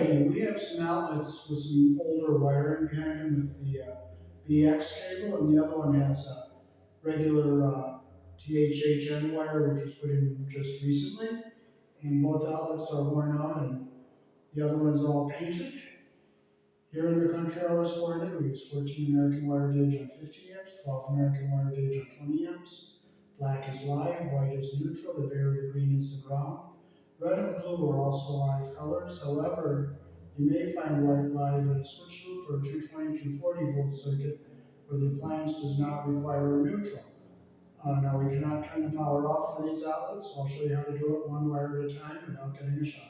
Okay, we have some outlets with some older wiring behind them with the BX cable, and the other one has a regular THHN wire, which was put in just recently. And both outlets are worn out, and the other one is all painted. Here in the country I was born in, we use 14 American wire gauge on 50 amps, 12 American wire gauge on 20 amps. Black is live, white is neutral, the berry green is the ground. Red and blue are also live colors. However, you may find white live in a switch loop or 220, 240 volt circuit where the appliance does not require a neutral. Now we cannot turn the power off for these outlets, so I'll show you how to do it one wire at a time without getting a shock.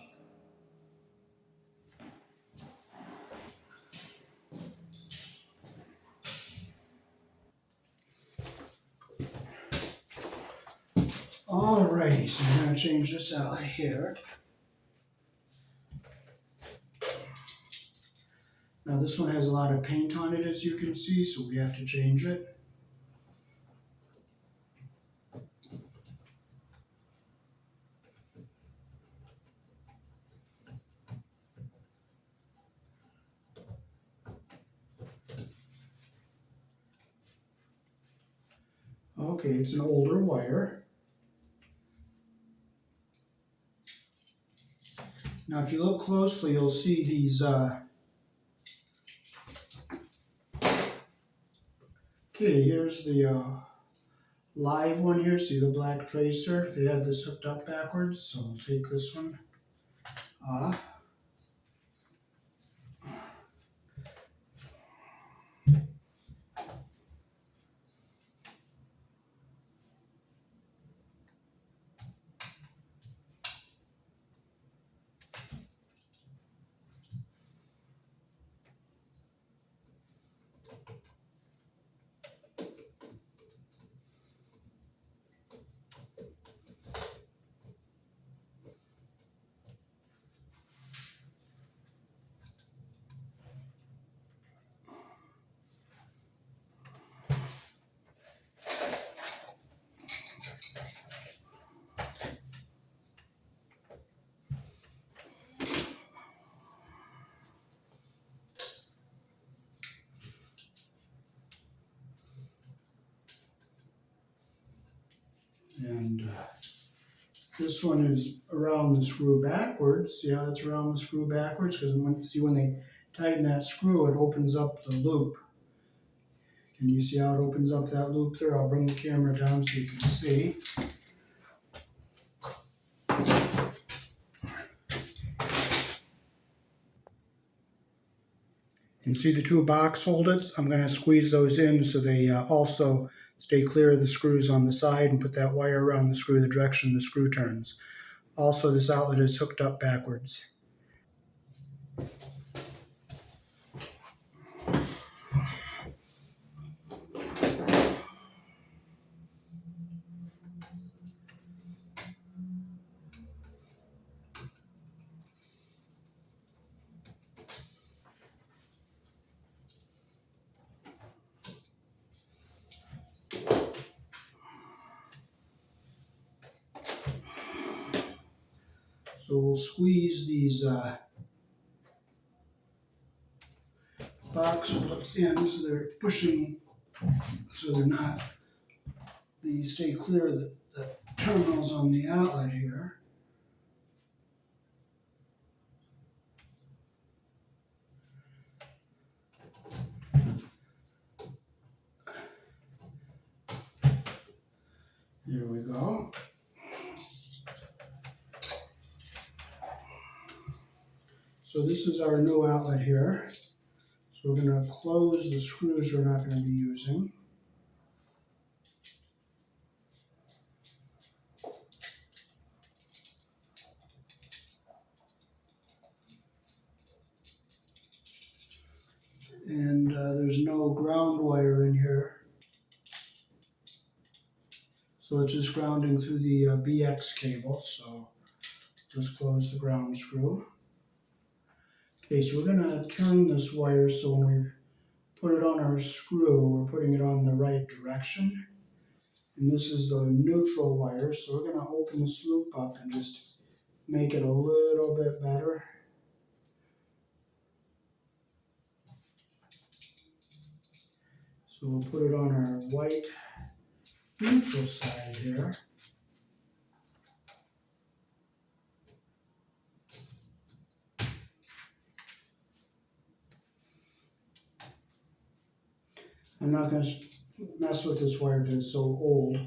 Alright, so I'm going to change this outlet here. Now this one has a lot of paint on it, as you can see, so we have to change it. Okay, it's an older wire. Now if you look closely, you'll see these okay, here's the live one here. See the black tracer? They have this hooked up backwards, so I'll take this one off. And this one is around the screw backwards. See how it's around the screw backwards? Because when they tighten that screw, it opens up the loop. Can you see how it opens up that loop there? I'll bring the camera down so you can see. And see the two box holders? I'm going to squeeze those in so they also stay clear of the screws on the side and put that wire around the screw the direction the screw turns. Also, this outlet is hooked up backwards. So we'll squeeze these box hooks in so they're pushing, so they stay clear of the terminals on the outlet here. There we go. So this is our new outlet here. So we're going to close the screws we're not going to be using. And there's no ground wire in here. So it's just grounding through the BX cable. So let's close the ground screw. Okay, so we're going to turn this wire so when we put it on our screw, we're putting it on the right direction. And this is the neutral wire, so we're going to open this loop up and just make it a little bit better. So we'll put it on our white neutral side here. I'm not going to mess with this wire because it's so old.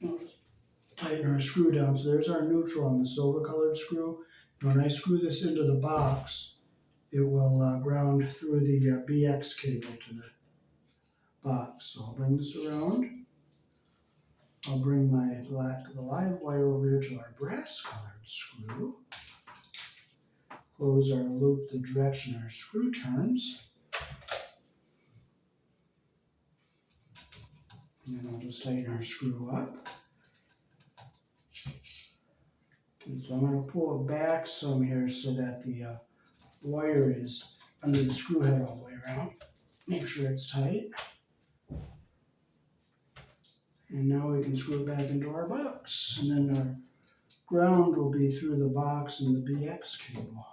I'll just tighten our screw down. So there's our neutral on the silver colored screw. And when I screw this into the box, it will ground through the BX cable to the box. So I'll bring this around. I'll bring the live wire over here to our brass colored screw. Close our loop the direction our screw turns. And then I'll just tighten our screw up. Okay, so I'm going to pull it back some here so that the wire is under the screw head all the way around. Make sure it's tight. And now we can screw it back into our box. And then our ground will be through the box and the BX cable.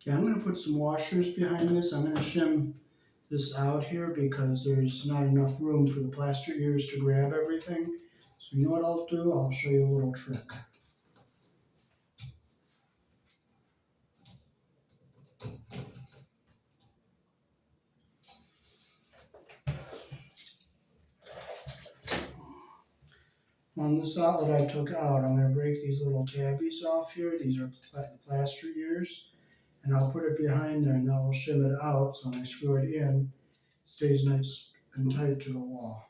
Okay, I'm going to put some washers behind this. I'm going to shim this out here because there's not enough room for the plaster ears to grab everything. So you know what I'll do? I'll show you a little trick. On this outlet I took out, I'm going to break these little tabbies off here. These are the plaster ears. And I'll put it behind there and that will shim it out so when I screw it in, it stays nice and tight to the wall.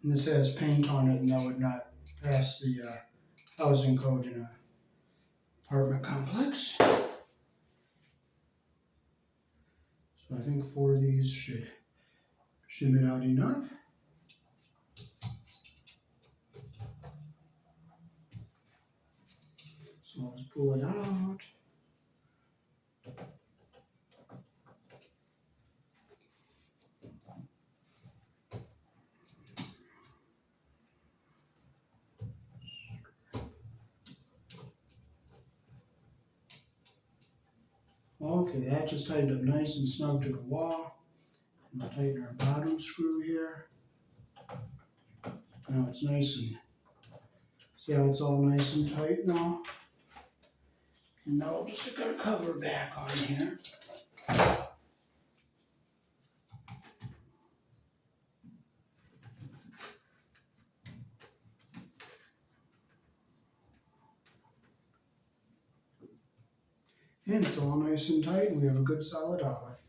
And this has paint on it and that would not pass the housing code in an apartment complex. So I think 4 of these should shim it out enough. So I'll just pull it out. Okay, that just tightened up nice and snug to the wall. And I'll tighten our bottom screw here. Now it's nice and, see how it's all nice and tight now? And now we'll just stick our cover back on here. And it's all nice and tight and we have a good solid outlet.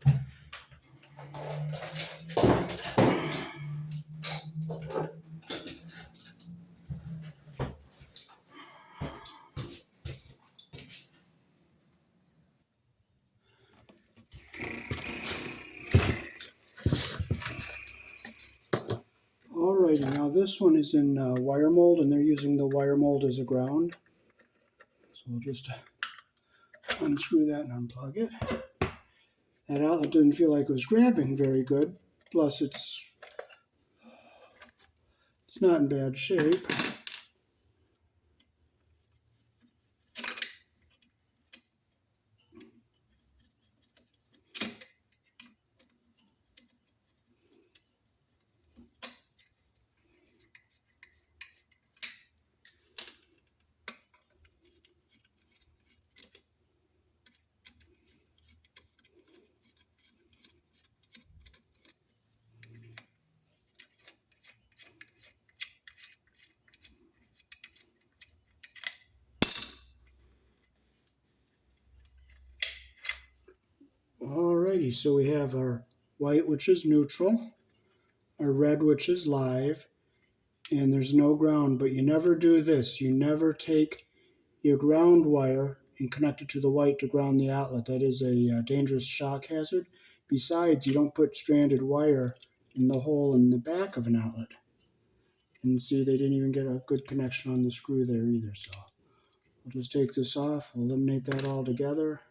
Alrighty, now this one is in wire mold and they're using the wire mold as a ground. So we'll just unscrew that and unplug it. That outlet didn't feel like it was grabbing very good, plus it's not in bad shape. Alrighty, so we have our white, which is neutral, our red, which is live, and there's no ground, but you never do this. You never take your ground wire and connect it to the white to ground the outlet. That is a dangerous shock hazard. Besides, you don't put stranded wire in the hole in the back of an outlet. And see, they didn't even get a good connection on the screw there either. So we'll just take this off, we'll eliminate that altogether.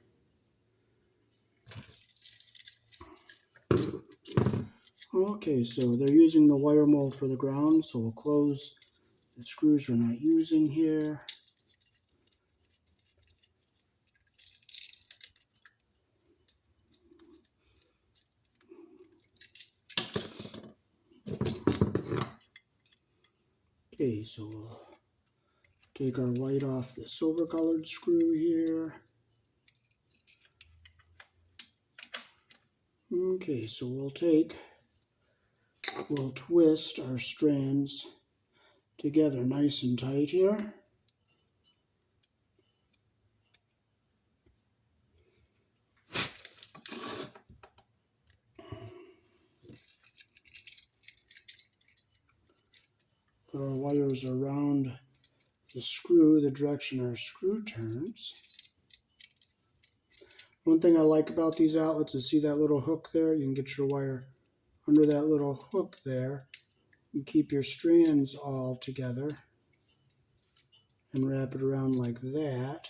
Okay, so they're using the wire mold for the ground, so we'll close the screws we're not using here. Okay, so we'll take our white off the silver colored screw here. Okay, so we'll twist our strands together nice and tight here. Put our wires around the screw, the direction our screw turns. One thing I like about these outlets is, see that little hook there? You can get your wire under that little hook there and keep your strands all together and wrap it around like that.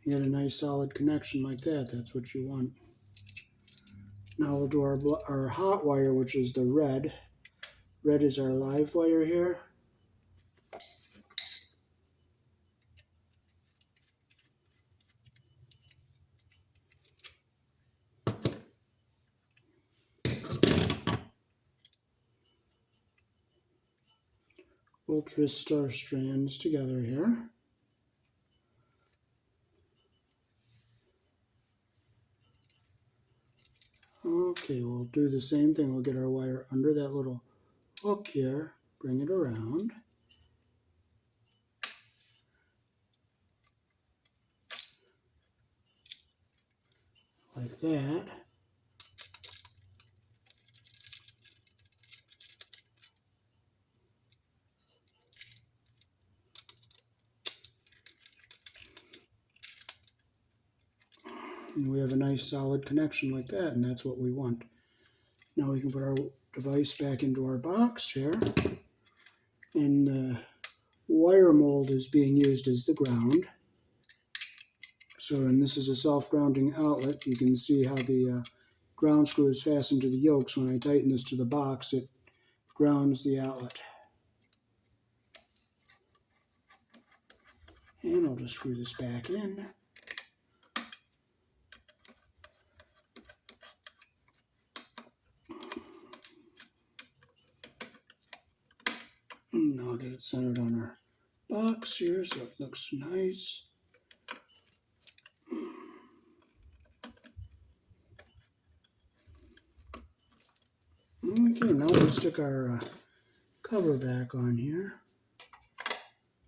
You get a nice solid connection like that. That's what you want. Now we'll do our hot wire, which is the red. Red is our live wire here. We'll twist our strands together here. Okay, we'll do the same thing. We'll get our wire under that little hook here, bring it around. Like that. And we have a nice solid connection like that, and that's what we want. Now we can put our device back into our box here, and the wire mold is being used as the ground. So, and this is a self-grounding outlet. You can see how the ground screw is fastened to the yoke. So when I tighten this to the box, it grounds the outlet. And I'll just screw this back in. And I'll get it centered on our box here so it looks nice. Okay, now we'll stick our cover back on here.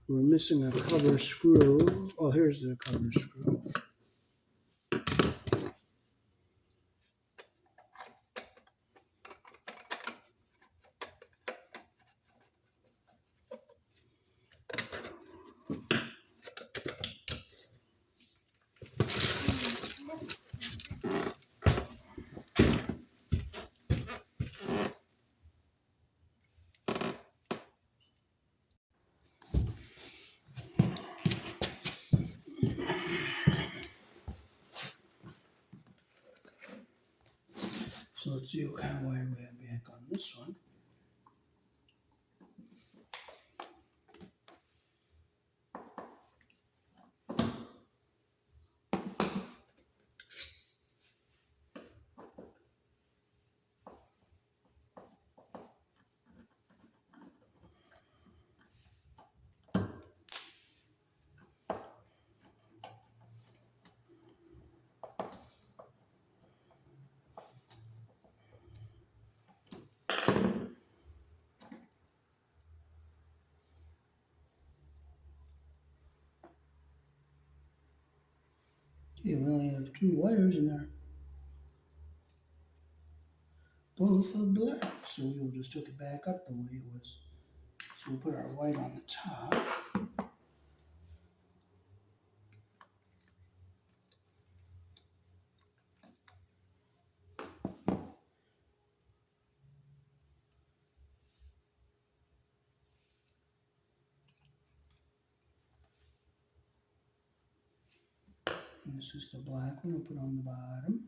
We're missing a cover screw. Oh, here's the cover screw. So let's see what kind of wire we have back on this one. See, we only have two wires in there. Both are black, so we'll just hook it back up the way it was. So we'll put our white on the top. And this is the black one we'll put on the bottom.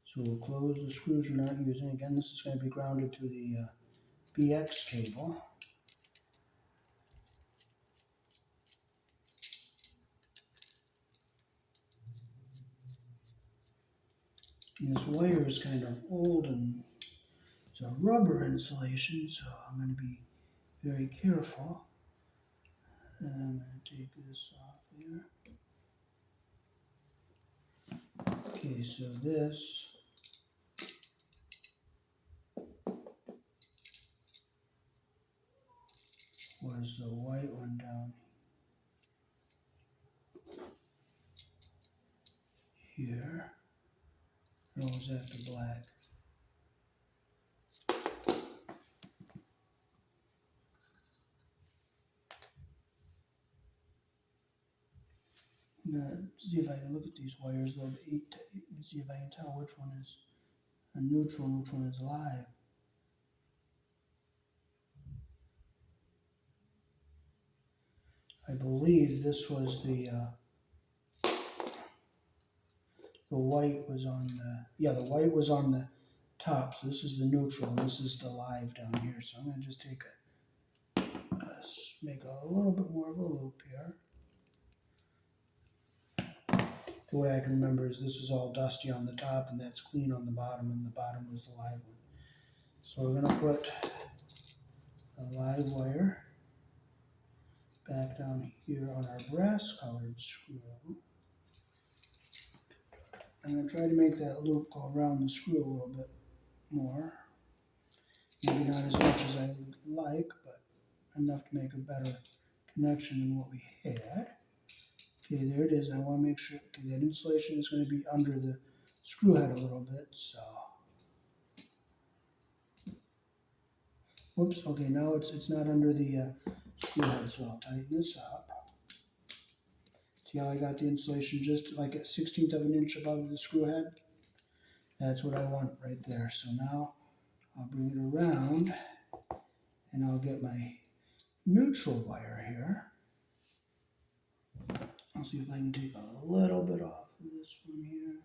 So we'll close the screws we're not using. Again, this is going to be grounded to the BX cable. And this wire is kind of old and it's a rubber insulation, so I'm going to be very careful. And I'm going to take this off here. Okay, so this was the white one down here. Or was that the black? I'm gonna see if I can look at these wires a little bit and see if I can tell which one is a neutral and which one is live. I believe this was the white was on the white was on the top, so this is the neutral and this is the live down here. So I'm going to just take make a little bit more of a loop here. The way I can remember is this is all dusty on the top and that's clean on the bottom, and the bottom was the live one. So we're going to put a live wire back down here on our brass colored screw. I'm going to try to make that loop go around the screw a little bit more. Maybe not as much as I would like, but enough to make a better connection than what we had. Okay, there it is. I want to make sure, okay, that insulation is going to be under the screw head a little bit, so. Whoops, okay, now it's not under the screw head, so I'll tighten this up. See how I got the insulation just like a 1/16 of an inch above the screw head? That's what I want right there. So now I'll bring it around and I'll get my neutral wire here. I'll see if I can take a little bit off of this one here.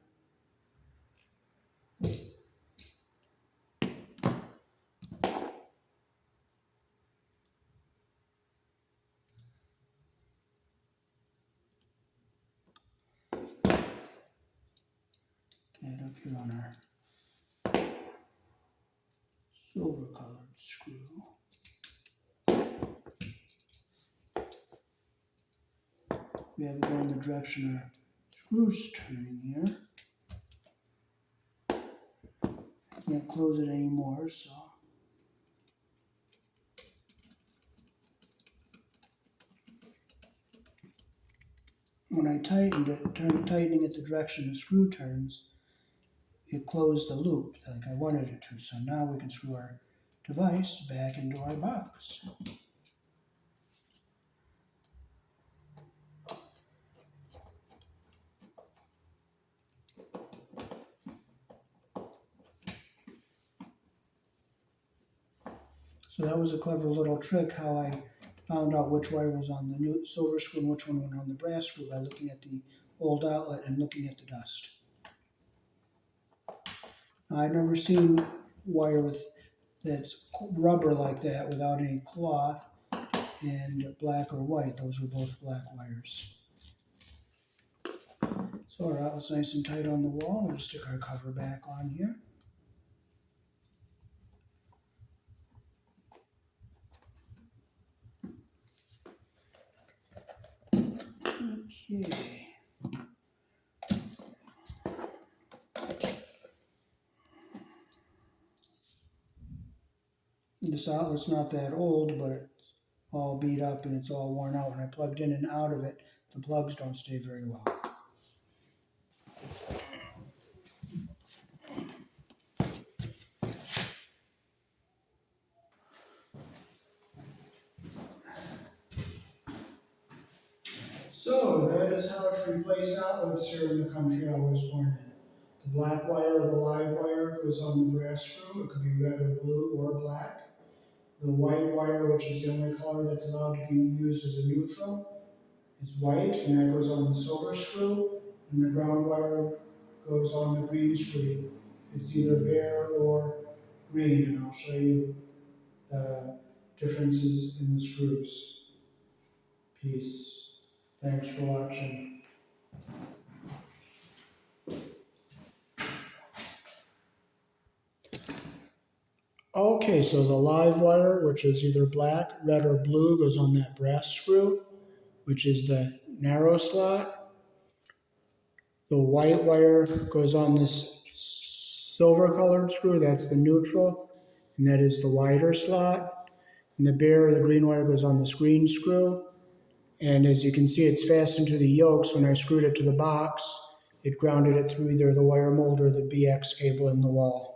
Get it up here on our silver colored screw. We have it going the direction our screw's turning here. Can't close it anymore, so. When I tightened it, tightening it the direction the screw turns, it closed the loop like I wanted it to. So now we can screw our device back into our box. So that was a clever little trick how I found out which wire was on the new silver screw and which one went on the brass screw by looking at the old outlet and looking at the dust. Now, I've never seen wire that's rubber like that without any cloth and black or white. Those were both black wires. So our outlet's nice and tight on the wall. We'll stick our cover back on here. Okay. This outlet's not that old, but it's all beat up and it's all worn out. When I plugged in and out of it, the plugs don't stay very well. So that is how to replace outlets here in the country I was born in. The black wire or the live wire goes on the brass screw. It could be red or blue or black. The white wire, which is the only color that's allowed to be used as a neutral, is white, and that goes on the silver screw. And the ground wire goes on the green screw. It's either bare or green, and I'll show you the differences in the screws. Peace. Thanks for watching. Okay, so the live wire, which is either black, red, or blue, goes on that brass screw, which is the narrow slot. The white wire goes on this silver colored screw, that's the neutral, and that is the wider slot. And the bare, the green wire, goes on this green screw. And as you can see, it's fastened to the yokes. When I screwed it to the box, it grounded it through either the wire mold or the BX cable in the wall.